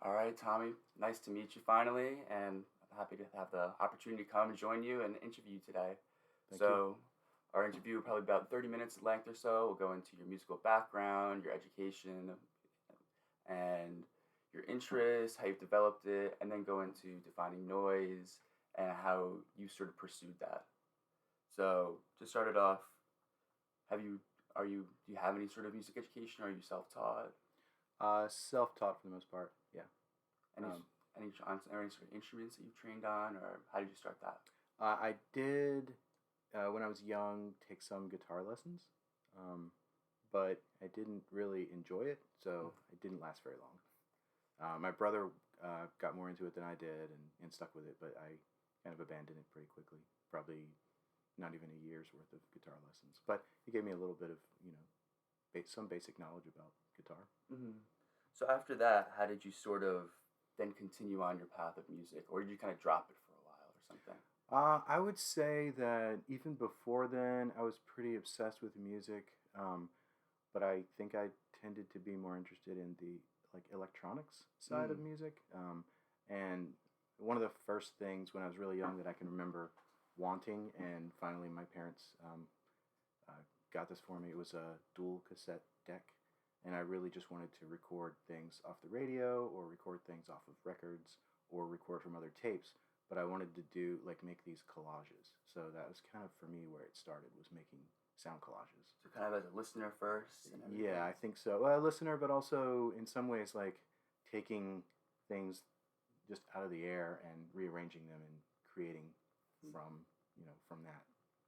All right, Tommy. Nice to meet you finally, and I'm happy to have the opportunity to come and join you and interview you today. Thank you. So, our interview will probably be about 30 minutes length or so. We'll go into your musical background, your education, and your interests, how you've developed it, and then go into defining noise and how you sort of pursued that. So, to start it off, have you do you have any sort of music education? Or are you self-taught? Self-taught for the most part. Yeah. Any Um, any any sort of instruments that you've trained on, or how did you start that? I did when I was young take some guitar lessons, um, but I didn't really enjoy it, so it didn't last very long. My brother got more into it than I did and stuck with it, but I kind of abandoned it pretty quickly. Probably not even a year's worth of guitar lessons, but it gave me a little bit of some basic knowledge about guitar. Mm-hmm. So after that, how did you sort of then continue on your path of music, or did you kind of drop it for a while or something? I would say that even before then, I was pretty obsessed with music, but I think I tended to be more interested in the like electronics side of Mm. music. And one of the first things when I was really young that I can remember wanting, and finally my parents uh, got this for me. It was a dual cassette deck, and I really just wanted to record things off the radio or record things off of records or record from other tapes. But I wanted to do like make these collages. So that was kind of for me where it started, was making sound collages. So kind of as a listener first and Yeah, everything. I think so. Well, a listener, but also in some ways like taking things just out of the air and rearranging them and creating Mm. from that.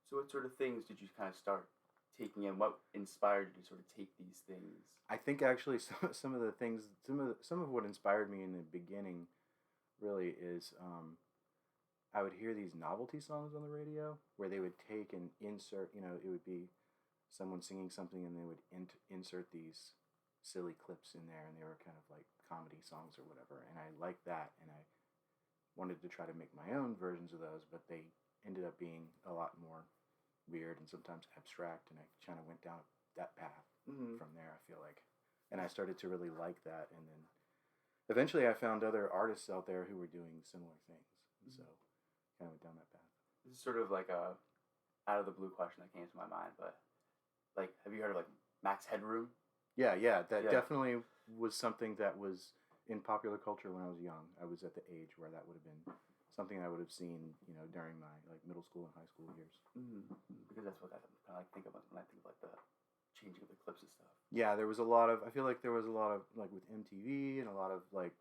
So what sort of things did you kind of start taking in? What inspired you to sort of take these things? I think actually some of the things, some of what inspired me in the beginning, really is I would hear these novelty songs on the radio where they would take and insert. It would be someone singing something and they would insert these silly clips in there, and they were kind of like comedy songs or whatever. And I liked that, and I wanted to try to make my own versions of those, but they ended up being a lot more weird and sometimes abstract, and I kind of went down that path Mm-hmm. from there, I feel like. And I started to really like that, and then eventually I found other artists out there who were doing similar things, and so kind of went down that path. This is sort of like a out of the blue question that came to my mind, but like, have you heard of like Max Headroom? Yeah, that Yeah. definitely was something that was in popular culture when I was young. I was at the age where that would have been something I would have seen, during my like middle school and high school years. Mm-hmm. Because that's what I kind of like think of when I think of like the changing of the clips and stuff. Yeah, there was a lot of. I feel like there was a lot of like with MTV and a lot of like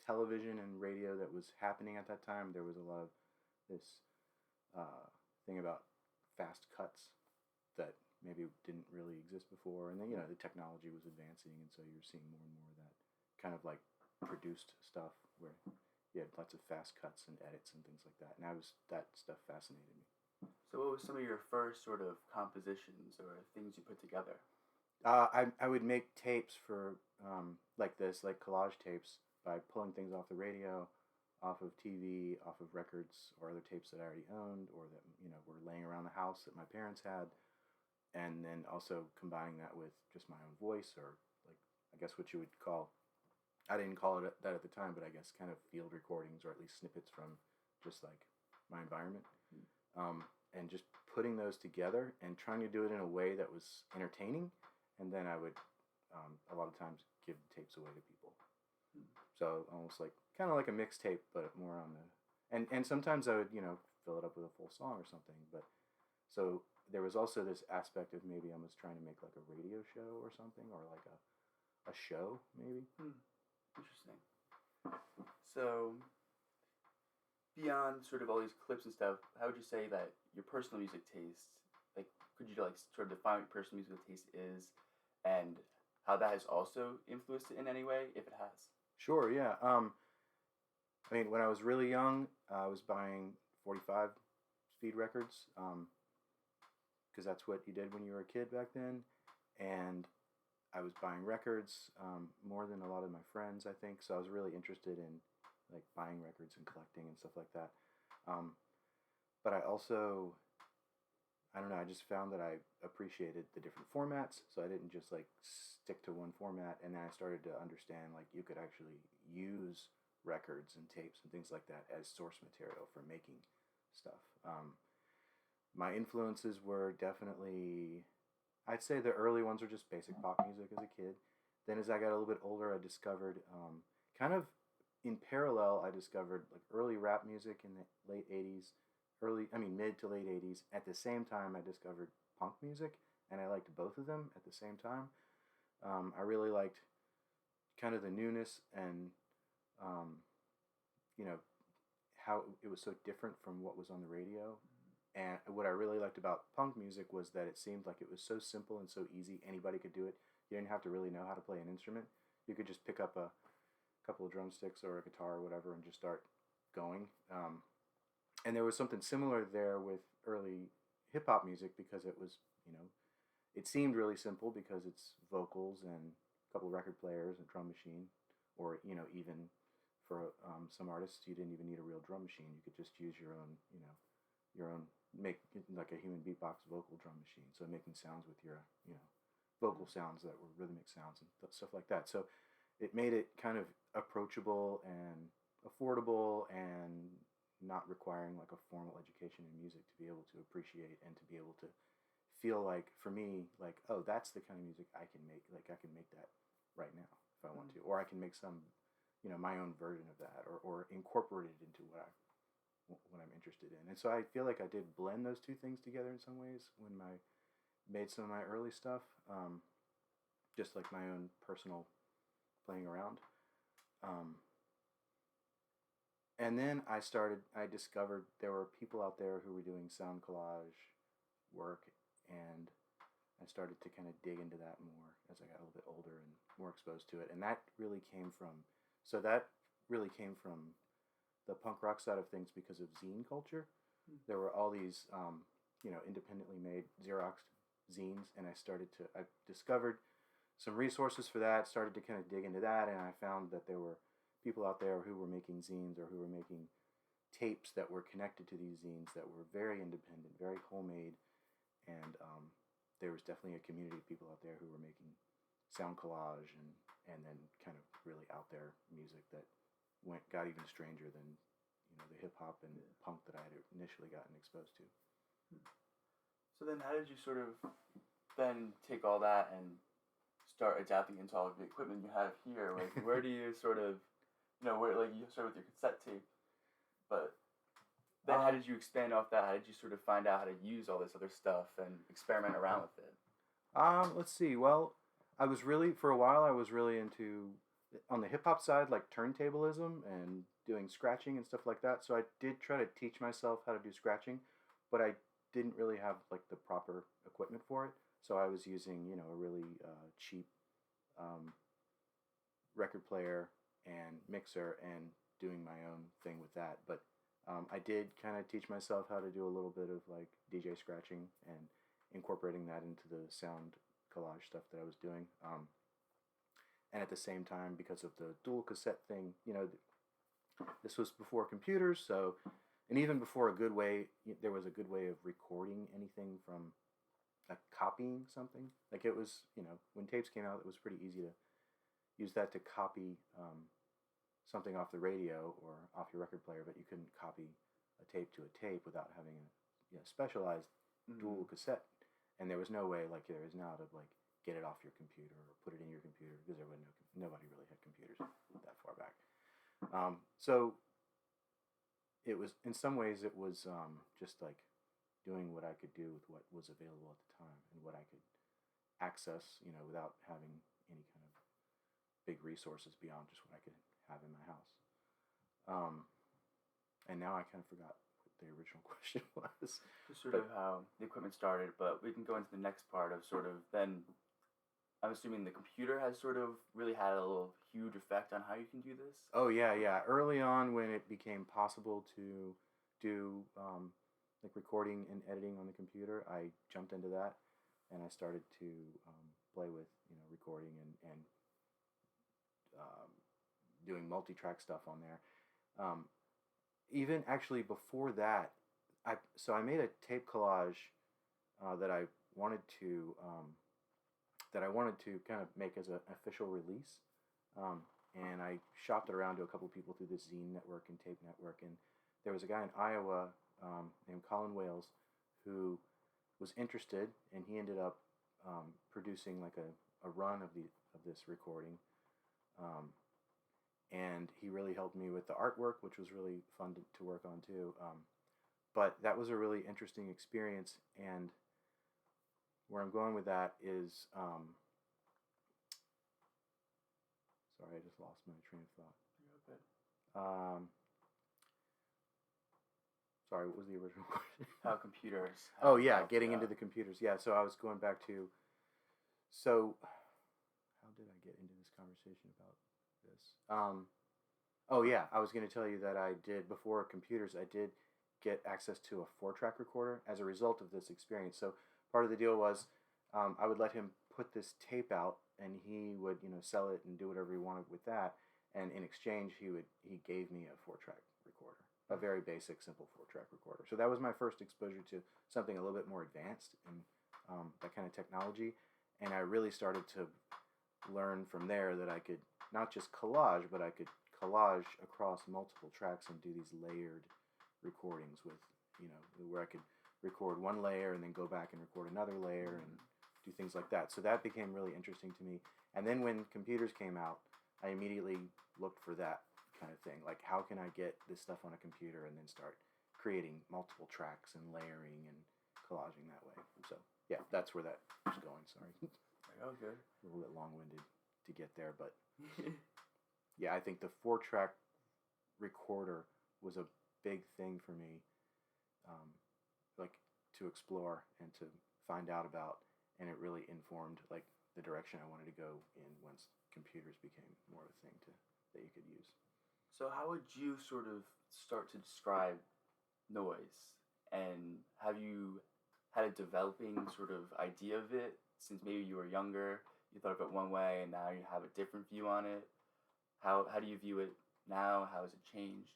television and radio that was happening at that time. There was a lot of this uh, thing about fast cuts that maybe didn't really exist before, and then the technology was advancing, and so you were seeing more and more of that kind of like produced stuff where you had lots of fast cuts and edits and things like that, and that stuff fascinated me. So what was some of your first sort of compositions or things you put together? I would make tapes for like this, like collage tapes, by pulling things off the radio, off of TV, off of records, or other tapes that I already owned, or that were laying around the house that my parents had, and then also combining that with just my own voice, or like I guess what you would call, I didn't call it that at the time, but I guess kind of field recordings, or at least snippets from just like my environment, and just putting those together and trying to do it in a way that was entertaining, and then I would a lot of times give the tapes away to people. So almost like kind of like a mixtape, but more on the and sometimes I would fill it up with a full song or something. But so there was also this aspect of maybe I was trying to make like a radio show or something, or like a show maybe. Interesting. So beyond sort of all these clips and stuff, how would you say that your personal music taste, like, could you like sort of define what your personal musical taste is, and how that has also influenced it in any way, if it has? Sure, yeah. I mean, when I was really young, I was buying 45 speed records, because that's what you did when you were a kid back then. And I was buying records more than a lot of my friends, I think. So I was really interested in like buying records and collecting and stuff like that. But I also I don't know. I just found that I appreciated the different formats, so I didn't just like stick to one format. And then I started to understand like you could actually use records and tapes and things like that as source material for making stuff. My influences were definitely, I'd say the early ones were just basic pop music as a kid. Then as I got a little bit older, I discovered kind of in parallel, I discovered like early rap music in the late 80s, mid to late 80s. At the same time, I discovered punk music, and I liked both of them at the same time. I really liked kind of the newness and, um, you know, how it was so different from what was on the radio. And what I really liked about punk music was that it seemed like it was so simple and so easy. Anybody could do it. You didn't have to really know how to play an instrument. You could just pick up a couple of drumsticks or a guitar or whatever and just start going. And there was something similar there with early hip hop music because it was, it seemed really simple because it's vocals and a couple of record players and drum machine, or even for some artists you didn't even need a real drum machine. You could just use your own, make like a human beatbox vocal drum machine. So making sounds with your, vocal sounds that were rhythmic sounds and stuff like that. So it made it kind of approachable and affordable and not requiring like a formal education in music to be able to appreciate and to be able to feel like, for me, like, oh, that's the kind of music I can make. Like I can make that right now if I want to, or I can make some, my own version of that, or incorporate it into what I'm interested in. And so I feel like I did blend those two things together in some ways when I made some of my early stuff, just like my own personal playing around. And then I discovered there were people out there who were doing sound collage work, and I started to kind of dig into that more as I got a little bit older and more exposed to it. And that really came from the punk rock side of things because of zine culture. There were all these, independently made Xeroxed zines, and I discovered some resources for that, started to kind of dig into that, and I found that there were people out there who were making zines or who were making tapes that were connected to these zines that were very independent, very homemade, and there was definitely a community of people out there who were making sound collage and then kind of really out there music that got even stranger than the hip hop and punk that I had initially gotten exposed to. So then, how did you sort of then take all that and start adapting into all of the equipment you have here? Like, where do you sort of, where, like, you start with your cassette tape, but then how did you expand off that? How did you sort of find out how to use all this other stuff and experiment around with it? Let's see. Well, for a while, I was really into, on the hip hop side, like turntablism and doing scratching and stuff like that. So I did try to teach myself how to do scratching, but I didn't really have like the proper equipment for it. So I was using, a really cheap record player and mixer and doing my own thing with that. But I did kind of teach myself how to do a little bit of like DJ scratching and incorporating that into the sound collage stuff that I was doing. And at the same time, because of the dual cassette thing, this was before computers, so, and even before there was a good way of recording anything from like copying something. Like it was, when tapes came out, it was pretty easy to use that to copy something off the radio or off your record player, but you couldn't copy a tape to a tape without having a specialized dual cassette. And there was no way like there is now to like get it off your computer or put it in your computer because nobody really had computers that far back. So it was, in some ways, it was just like doing what I could do with what was available at the time and what I could access, without having any kind of big resources beyond just what I could have in my house. And now I kind of forgot what the original question was. Just sort of how the equipment started, but we can go into the next part of sort of then. I'm assuming the computer has sort of really had a little huge effect on how you can do this. Oh yeah. Early on, when it became possible to do like recording and editing on the computer, I jumped into that, and I started to play with recording and doing multi-track stuff on there. Even actually before that, I made a tape collage that I wanted to kind of make as an official release. And I shopped it around to a couple people through this zine network and tape network. And there was a guy in Iowa named Colin Wales who was interested, and he ended up producing like a run of this recording. And he really helped me with the artwork, which was really fun to work on too. But that was a really interesting experience, and where I'm going with that is, sorry, I just lost my train of thought. You're okay. Sorry, what was the original question? How computers. Oh yeah, getting into the computers. Yeah, so I was going back to, so how did I get into this conversation about this? Oh yeah, I was going to tell you that I did, before computers, I did get access to a 4-track recorder as a result of this experience. So part of the deal was I would let him put this tape out, and he would, sell it and do whatever he wanted with that. And in exchange, he gave me a 4-track recorder, a very basic, simple 4-track recorder. So that was my first exposure to something a little bit more advanced and that kind of technology. And I really started to learn from there that I could not just collage, but I could collage across multiple tracks and do these layered recordings with, where I could record one layer and then go back and record another layer and do things like that. So that became really interesting to me. And then when computers came out, I immediately looked for that kind of thing. Like, how can I get this stuff on a computer and then start creating multiple tracks and layering and collaging that way. So yeah, that's where that was going. Sorry. Oh, good. A little bit long-winded to get there, but yeah, I think the 4-track recorder was a big thing for me, like to explore and to find out about, and it really informed like the direction I wanted to go in once computers became more of a thing that you could use. So how would you sort of start to describe noise, and have you had a developing sort of idea of it since maybe you were younger? You thought of it one way, and now you have a different view on it. How do you view it now? How has it changed?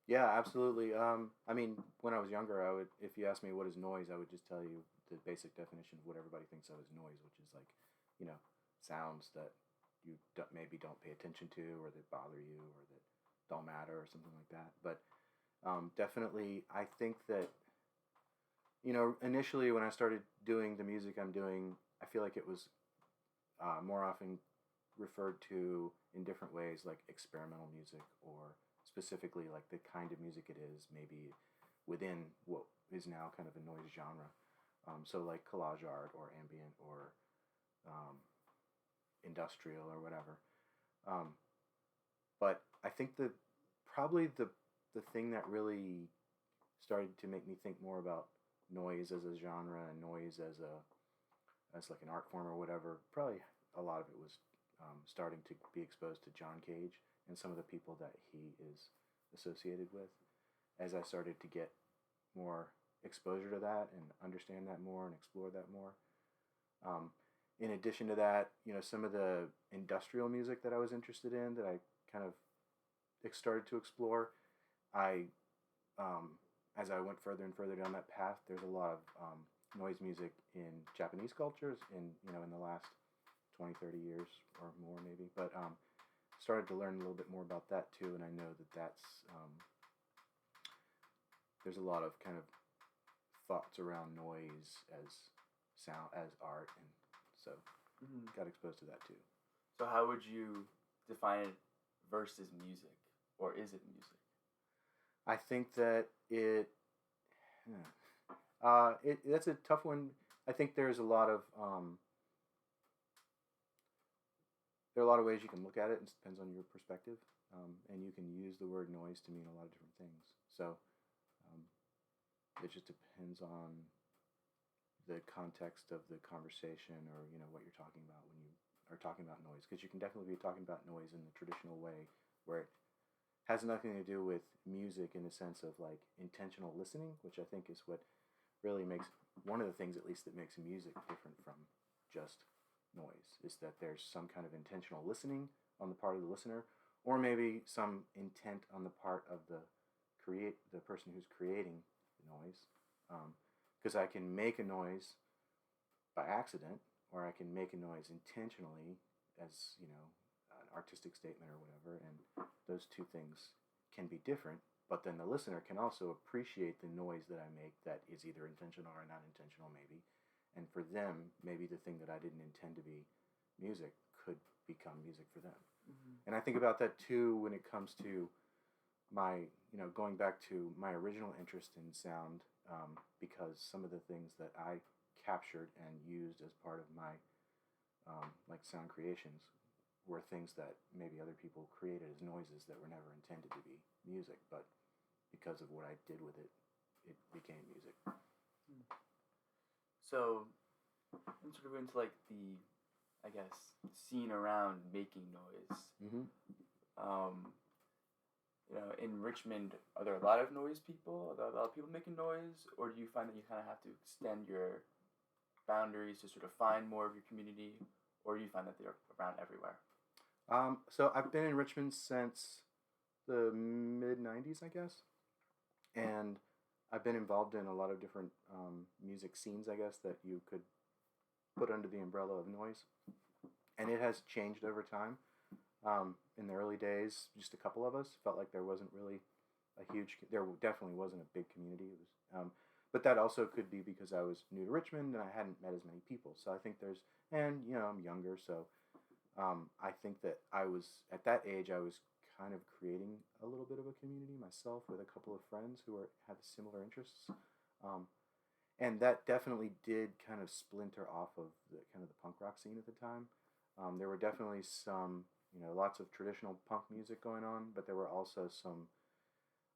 Yeah, absolutely. I mean, when I was younger, if you asked me what is noise, I would just tell you the basic definition of what everybody thinks of as noise, which is like, sounds that you maybe don't pay attention to, or that bother you, or that don't matter, or something like that. But definitely, I think that, initially when I started doing the music I'm doing, I feel like it was more often referred to in different ways, like experimental music, or specifically like the kind of music it is, maybe within what is now kind of a noise genre. So like collage art, or ambient, or industrial, or whatever. But I think probably the thing that really started to make me think more about noise as a genre and noise as like an art form or whatever, probably a lot of it was starting to be exposed to John Cage and some of the people that he is associated with. As I started to get more exposure to that and understand that more and explore that more. In addition to that, some of the industrial music that I was interested in, that I kind of started to explore, as I went further and further down that path, there's a lot of noise music in Japanese cultures in the last 20, 30 years or more maybe, but started to learn a little bit more about that too, and I know that's there's a lot of kind of thoughts around noise as sound, as art, and so got exposed to that too. So how would you define it versus music, or is it music? I think that that's a tough one. I think there's a lot of there are a lot of ways you can look at it, and it depends on your perspective. And you can use the word noise to mean a lot of different things. So it just depends on the context of the conversation, or what you're talking about when you are talking about noise. Because you can definitely be talking about noise in the traditional way, where it has nothing to do with music in the sense of like intentional listening, which I think is what really makes, one of the things at least that makes music different from just noise, is that there's some kind of intentional listening on the part of the listener, or maybe some intent on the part of the person who's creating the noise, because I can make a noise by accident, or I can make a noise intentionally as, you know, an artistic statement or whatever, and those two things can be different, but then the listener can also appreciate the noise that I make that is either intentional or not intentional, maybe, and for them, maybe the thing that I didn't intend to be music could become music for them. Mm-hmm. And I think about that too when it comes to my, you know, going back to my original interest in sound, because some of the things that I captured and used as part of my like sound creations were things that maybe other people created as noises that were never intended to be music, but because of what I did with it, it became music. So, I'm sort of into like the, I guess, scene around making noise. Mm-hmm. You know, in Richmond, are there a lot of noise people? Are there a lot of people making noise? Or do you find that you kind of have to extend your boundaries to sort of find more of your community? Or do you find that they're around everywhere? So I've been in Richmond since the mid-90s, I guess. And I've been involved in a lot of different music scenes, I guess, that you could put under the umbrella of noise. And it has changed over time. In the early days, just a couple of us. Felt like there wasn't really there definitely wasn't a big community. It was, but that also could be because I was new to Richmond and I hadn't met as many people. So I think and you know, I'm younger, so I think that I was, at that age, I was kind of creating a little bit of a community myself with a couple of friends who had similar interests. And that definitely did kind of splinter off of the kind of the punk rock scene at the time. There were definitely some, you know, lots of traditional punk music going on, but there were also some,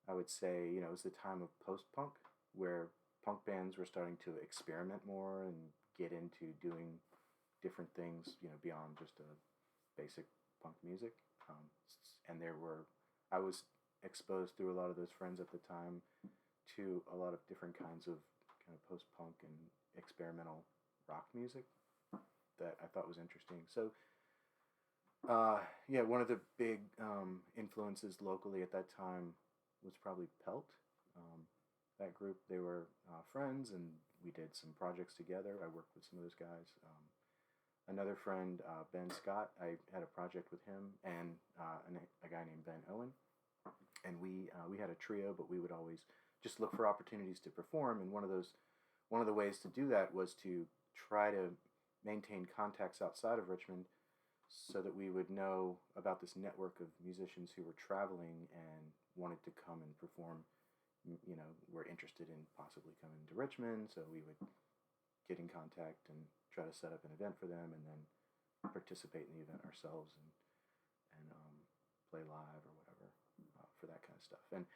I would say, you know, it was the time of post-punk where punk bands were starting to experiment more and get into doing different things, you know, beyond just a basic punk music. And I was exposed through a lot of those friends at the time to a lot of different kinds of kind of post-punk and experimental rock music that I thought was interesting. So, yeah, one of the big influences locally at that time was probably Pelt. That group, they were friends, and we did some projects together. I worked with some of those guys. Another friend, Ben Scott, I had a project with him and a guy named Ben Owen, and we had a trio, but we would always just look for opportunities to perform. And one of the ways to do that was to try to maintain contacts outside of Richmond, so that we would know about this network of musicians who were traveling and wanted to come and perform. You know, were interested in possibly coming to Richmond, so we would get in contact and try to set up an event for them, and then participate in the event ourselves and play live or whatever for that kind of stuff. And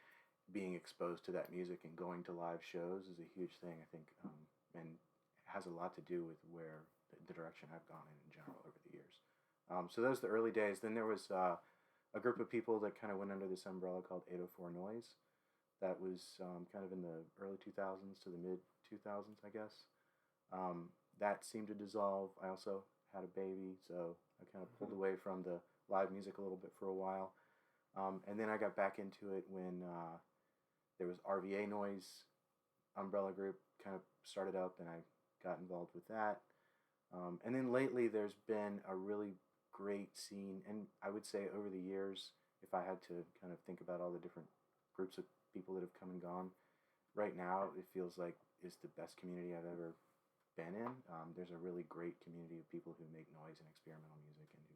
being exposed to that music and going to live shows is a huge thing, I think, and has a lot to do with where the direction I've gone in general over the years. So those are the early days. Then there was a group of people that kind of went under this umbrella called 804 Noise. That was kind of in the early 2000s to the mid 2000s, I guess. That seemed to dissolve. I also had a baby, so I kind of pulled away from the live music a little bit for a while. And then I got back into it when there was RVA Noise umbrella group kind of started up, and I got involved with that. And then lately there's been a really great scene, and I would say over the years, if I had to kind of think about all the different groups of people that have come and gone, right now it feels like is the best community I've ever been in. There's a really great community of people who make noise and experimental music and who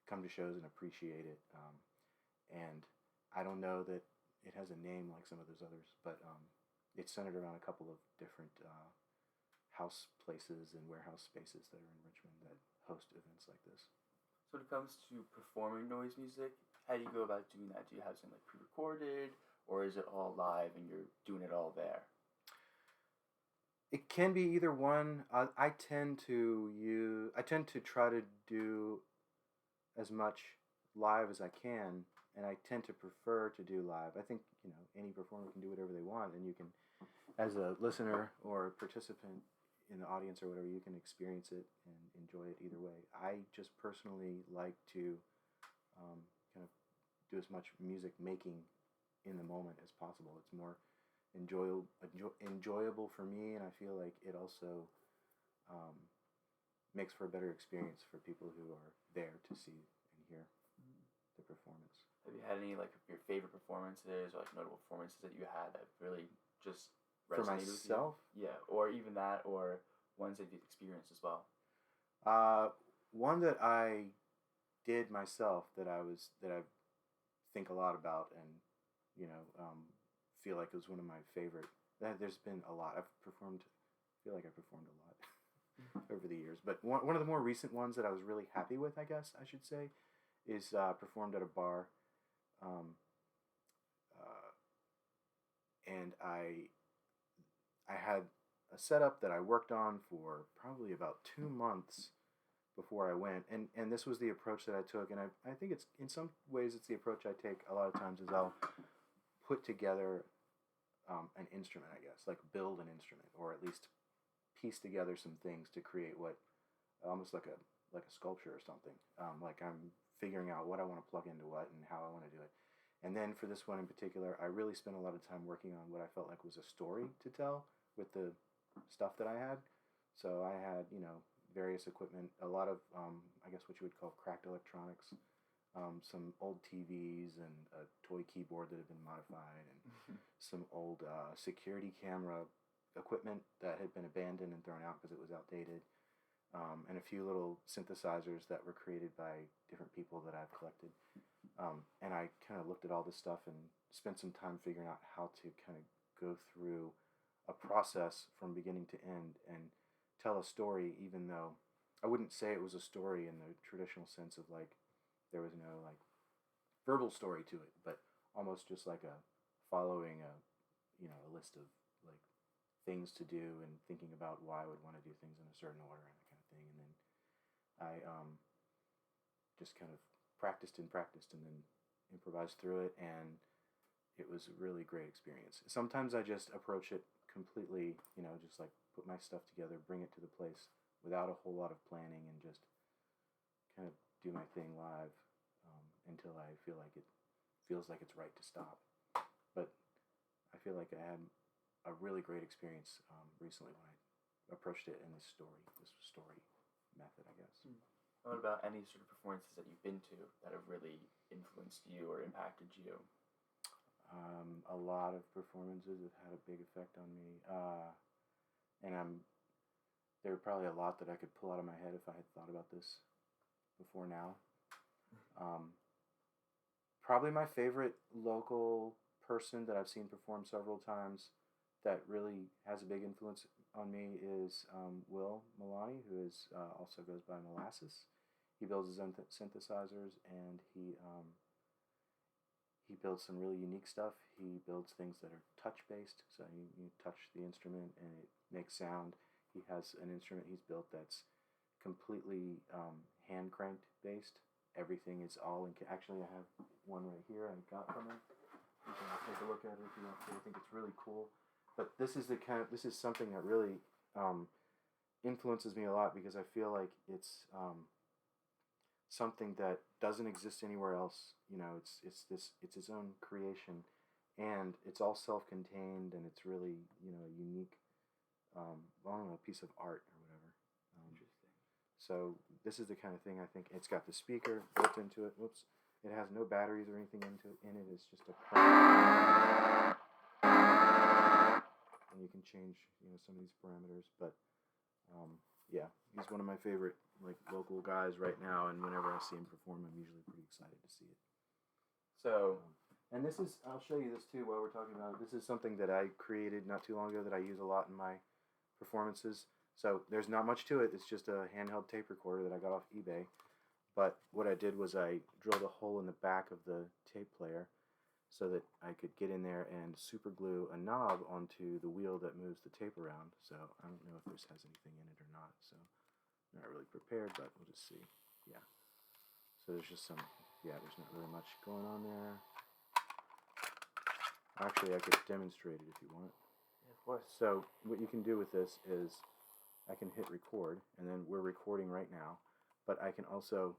come to shows and appreciate it. And I don't know that it has a name like some of those others, but it's centered around a couple of different house places and warehouse spaces that are in Richmond that host events like this. So when it comes to performing noise music, how do you go about doing that? Do you have something like pre-recorded, or is it all live and you're doing it all there? It can be either one. I tend to try to do as much live as I can, and I tend to prefer to do live. I think, you know, any performer can do whatever they want, and you can, as a listener or a participant in the audience or whatever, you can experience it and enjoy it either way. I just personally like to kind of do as much music making in the moment as possible. enjoyable for me, and I feel like it also um, makes for a better experience for people who are there to see and hear the performance. Have you had any like your favorite performances or like notable performances that you had that really just For resonated with you? myself, Yeah, or even that, or ones that you've experienced as well. uh, one that I did myself that I think a lot about and you know feel like it was one of my favorite. There's been a lot I've performed. I feel like I performed a lot over the years, but one of the more recent ones that I was really happy with, I guess I should say, is performed at a bar, um, uh, and I had a setup that I worked on for probably about 2 months before I went, and this was the approach that I took, and I think it's in some ways it's the approach I take a lot of times is I'll put together an instrument, I guess, like build an instrument, or at least piece together some things to create what almost like a sculpture or something. Like I'm figuring out what I want to plug into what and how I want to do it. And then for this one in particular, I really spent a lot of time working on what I felt like was a story to tell with the stuff that I had. So I had, various equipment, a lot of, I guess what you would call cracked electronics, some old TVs and a toy keyboard that had been modified, and some old security camera equipment that had been abandoned and thrown out because it was outdated, and a few little synthesizers that were created by different people that I've collected. And I kind of looked at all this stuff and spent some time figuring out how to kind of go through a process from beginning to end and tell a story, even though I wouldn't say it was a story in the traditional sense of like there was no like verbal story to it, but almost just like a following a list of like things to do and thinking about why I would want to do things in a certain order and that kind of thing. And then I just kind of practiced and then improvised through it, and it was a really great experience. Sometimes I just approach it completely, just like put my stuff together, bring it to the place without a whole lot of planning, and just kind of do my thing live until I feel like it feels like it's right to stop. But I feel like I had a really great experience recently when I approached it in this story method, I guess. What about any sort of performances that you've been to that have really influenced you or impacted you? A lot of performances have had a big effect on me, and there are probably a lot that I could pull out of my head if I had thought about this before now. Um, Probably my favorite local person that I've seen perform several times that really has a big influence on me is Will Milani, who is also goes by Molasses. He builds his own synthesizers, and he builds some really unique stuff. He builds things that are touch based, so you touch the instrument and it makes sound. He has an instrument he's built that's completely hand cranked based. Everything is all in. Actually, I have one right here I got from him. You can take a look at it if you want to. I think it's really cool. But this is something that really influences me a lot because I feel like it's something that doesn't exist anywhere else. It's his own creation, and it's all self-contained, and it's really a unique, I don't know, piece of art or whatever. Interesting. So this is the kind of thing I think it's got the speaker built into it. Whoops. It has no batteries or anything in it. It's just a crank. And you can change some of these parameters. But yeah, he's one of my favorite like local guys right now. And whenever I see him perform, I'm usually pretty excited to see it. So, and this is I'll show you this too while we're talking about it. This is something that I created not too long ago that I use a lot in my performances. So there's not much to it. It's just a handheld tape recorder that I got off eBay. But what I did was I drilled a hole in the back of the tape player so that I could get in there and super glue a knob onto the wheel that moves the tape around. So I don't know if this has anything in it or not. So I'm not really prepared, but we'll just see. Yeah. So there's just there's not really much going on there. Actually, I could demonstrate it if you want. Yeah, of course. So what you can do with this is I can hit record, and then we're recording right now, but I can also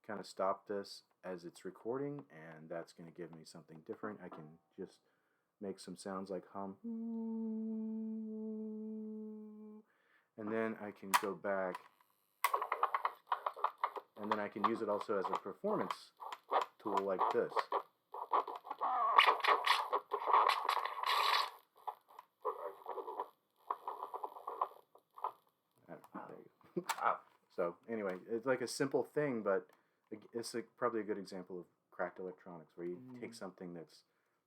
kind of stop this as it's recording, and that's going to give me something different. I can just make some sounds like hum. And then I can go back, and then I can use it also as a performance tool like this. There you go. So anyway, it's like a simple thing, but it's probably a good example of cracked electronics, where you take something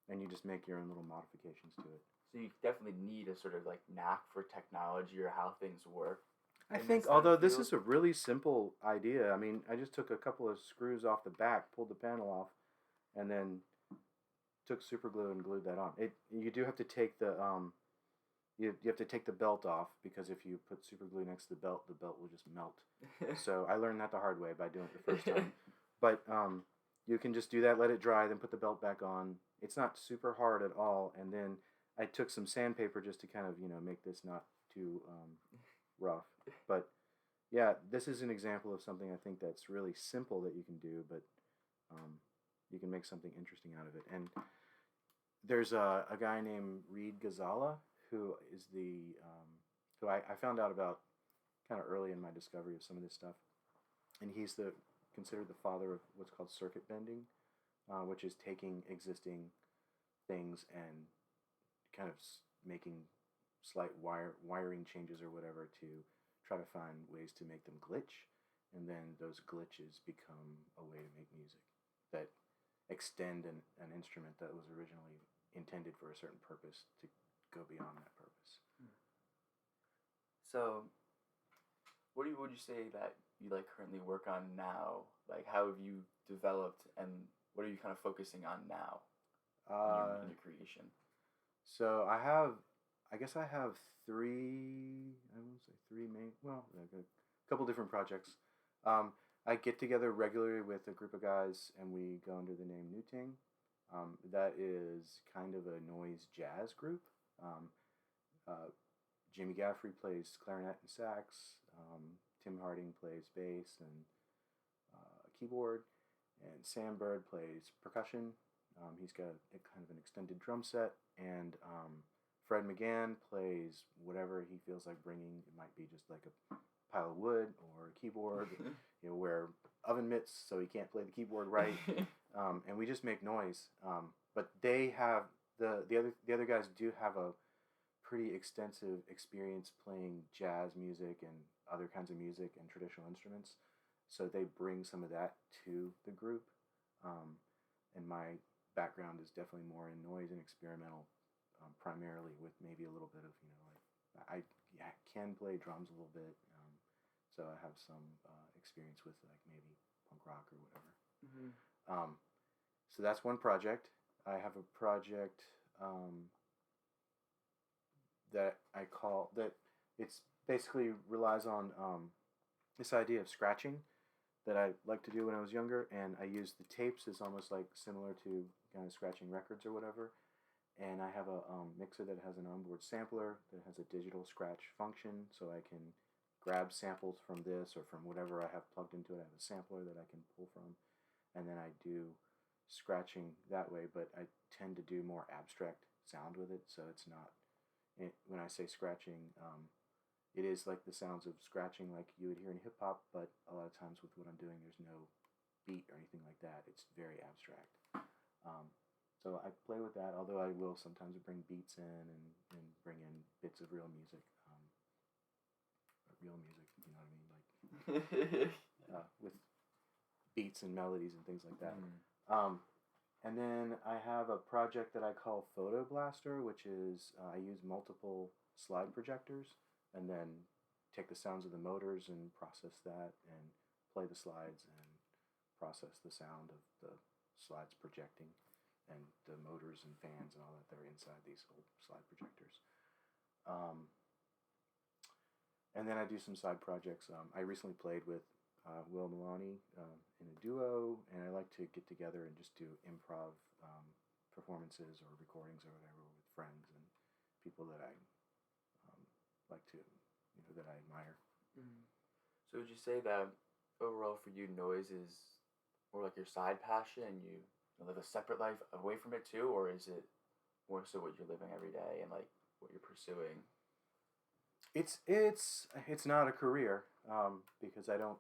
and you just make your own little modifications to it. So you definitely need a sort of like knack for technology or how things work. I think, although this is a really simple idea, I mean, I just took a couple of screws off the back, pulled the panel off, and then took super glue and glued that on. You do have to take the you have to take the belt off, because if you put super glue next to the belt will just melt. So I learned that the hard way by doing it the first time. But you can just do that, let it dry, then put the belt back on. It's not super hard at all. And then I took some sandpaper just to kind of make this not too rough. But yeah, this is an example of something I think that's really simple that you can do, but you can make something interesting out of it. And there's a guy named Reed Ghazala, who is who I found out about kind of early in my discovery of some of this stuff. And he's considered the father of what's called circuit bending, which is taking existing things and kind of making slight wiring changes or whatever to try to find ways to make them glitch, and then those glitches become a way to make music that extend an instrument that was originally intended for a certain purpose to go beyond that purpose. So, what would you say that you like currently work on now? Like, how have you developed, and what are you kind of focusing on now in your creation? So I guess I have three main, a couple different projects. I get together regularly with a group of guys, and we go under the name Nuting. That is kind of a noise jazz group. Jimmy Gaffrey plays clarinet and sax. Tim Harding plays bass and keyboard. And Sam Bird plays percussion. He's got a kind of an extended drum set. And Fred McGann plays whatever he feels like bringing. It might be just like a pile of wood or a keyboard. Wear oven mitts so he can't play the keyboard right. And we just make noise. But they have the other guys do have a pretty extensive experience playing jazz music and other kinds of music and traditional instruments. So they bring some of that to the group. And my background is definitely more in noise and experimental, primarily, with maybe a little bit of, I can play drums a little bit. So I have some experience with like maybe punk rock or whatever. Mm-hmm. So that's one project. I have a project that I call that it's basically relies on this idea of scratching that I liked to do when I was younger, and I use the tapes as almost like similar to kind of scratching records or whatever. And I have a mixer that has an onboard sampler that has a digital scratch function, so I can grab samples from this or from whatever I have plugged into it. I have a sampler that I can pull from, and then I do scratching that way, but I tend to do more abstract sound with it, so it's not, when I say scratching, it is like the sounds of scratching like you would hear in hip-hop, but a lot of times with what I'm doing, there's no beat or anything like that. It's very abstract. So I play with that, although I will sometimes bring beats in and bring in bits of real music. Real music, you know what I mean? Like with beats and melodies and things like that. And then I have a project that I call Photo Blaster, which is I use multiple slide projectors and then take the sounds of the motors and process that and play the slides and process the sound of the slides projecting and the motors and fans and all that that are inside these old slide projectors. And then I do some side projects. I recently played with Will Milani in a duo, and I like to get together and just do improv performances or recordings or whatever with friends and people that I like to, that I admire. Mm-hmm. So would you say that overall for you, noise is more like your side passion, and you live a separate life away from it too, or is it more so what you're living every day and like what you're pursuing? It's not a career, because I don't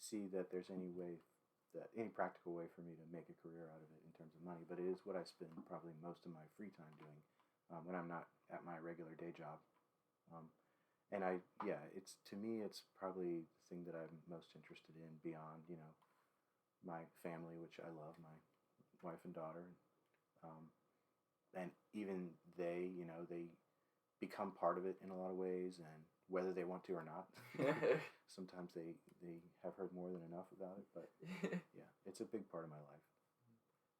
see that there's any practical way for me to make a career out of it in terms of money. But it is what I spend probably most of my free time doing, when I'm not at my regular day job. Um, and it's to me, it's probably the thing that I'm most interested in beyond, my family, which I love, my wife and daughter, um, and even they become part of it in a lot of ways, and whether they want to or not. Sometimes they have heard more than enough about it, but yeah, it's a big part of my life.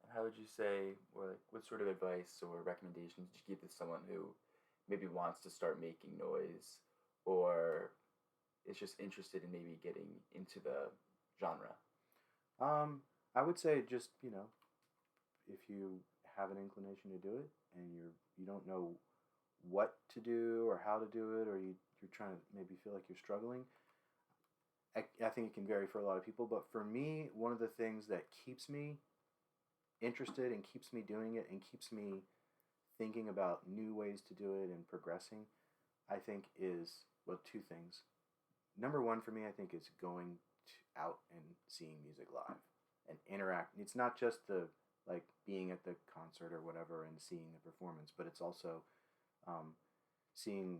And how would you say, or like, what sort of advice or recommendations would you give to someone who maybe wants to start making noise, or is just interested in maybe getting into the genre? Um, I would say just, if you have an inclination to do it and you don't know what to do or how to do it, or you're trying to maybe feel like you're struggling, I think it can vary for a lot of people. But for me, one of the things that keeps me interested and keeps me doing it and keeps me thinking about new ways to do it and progressing, I think is, well, two things. Number one for me, I think, is going out and seeing music live and interact. It's not just the like being at the concert or whatever and seeing the performance, but it's also seeing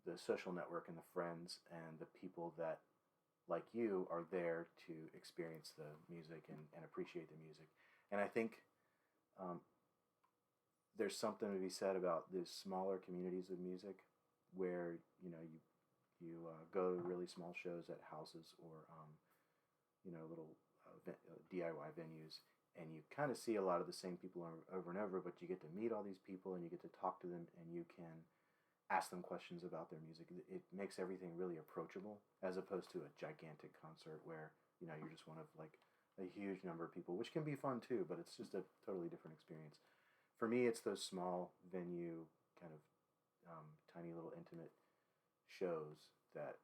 the social network and the friends and the people that, like you, are there to experience the music and appreciate the music. And I think um, there's something to be said about these smaller communities of music where you go to really small shows at houses or little DIY venues, and you kind of see a lot of the same people over and over, but you get to meet all these people and you get to talk to them and you can ask them questions about their music. It makes everything really approachable, as opposed to a gigantic concert where you're just one of like a huge number of people, which can be fun too, but it's just a totally different experience. For me, it's those small venue kind of tiny little intimate shows that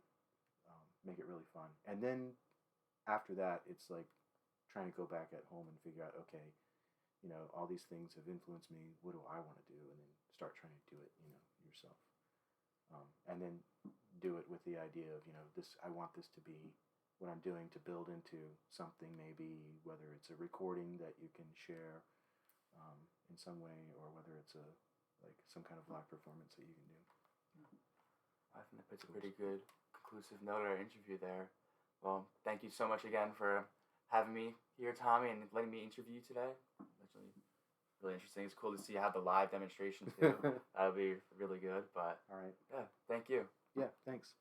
make it really fun. And then after that, it's like trying to go back at home and figure out, okay, all these things have influenced me. What do I want to do? And then start trying to do it, yourself. And then do it with the idea of, this, I want this to be what I'm doing to build into something, maybe whether it's a recording that you can share in some way, or whether it's like some kind of live performance that you can do. I think that puts a pretty good conclusive note on our interview there. Well, thank you so much again for having me here, Tommy, and letting me interview you today. That's really interesting. It's cool to see how the live demonstration too. That'll be really good. But all right. Yeah, thank you. Yeah, thanks.